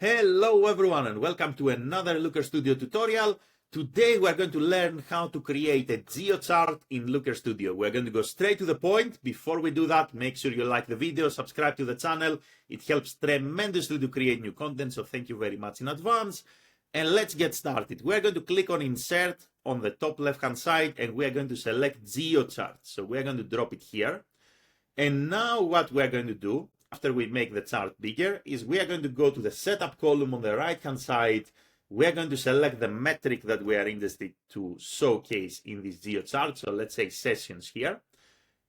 Hello everyone and welcome to another Looker Studio tutorial. Today we are going to learn how to create a geochart in Looker Studio. We're going to go straight to the point. Before we do that, make sure you like the video, subscribe to the channel. It helps tremendously to create new content, so thank you very much in advance. And let's get started. We're going to click on Insert on the top left hand side and we're going to select Geochart. So we're going to drop it here. And now what we're going to do, after we make the chart bigger, is we are going to go to the setup column on the right hand side. We're going to select the metric that we are interested to showcase in this geochart. So let's say sessions here.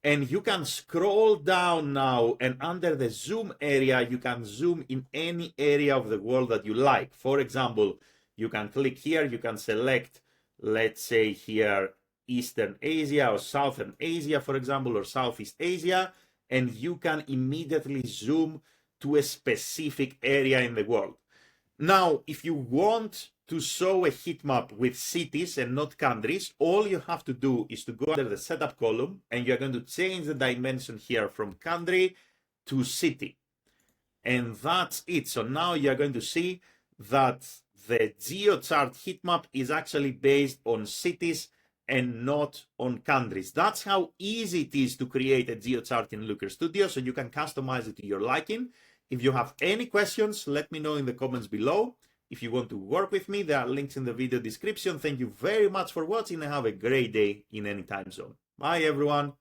And you can scroll down now, and under the zoom area, you can zoom in any area of the world that you like. For example, you can click here, you can select, let's say here, Eastern Asia or Southern Asia, for example, or Southeast Asia. And you can immediately zoom to a specific area in the world. Now, if you want to show a heat map with cities and not countries, all you have to do is to go under the setup column and you're going to change the dimension here from country to city. And that's it. So now you're going to see that the geochart heat map is actually based on cities and not on countries. That's how easy it is to create a geochart in Looker Studio, so you can customize it to your liking. If you have any questions, let me know in the comments below. If you want to work with me, there are links in the video description. Thank you very much for watching and have a great day in any time zone. Bye everyone.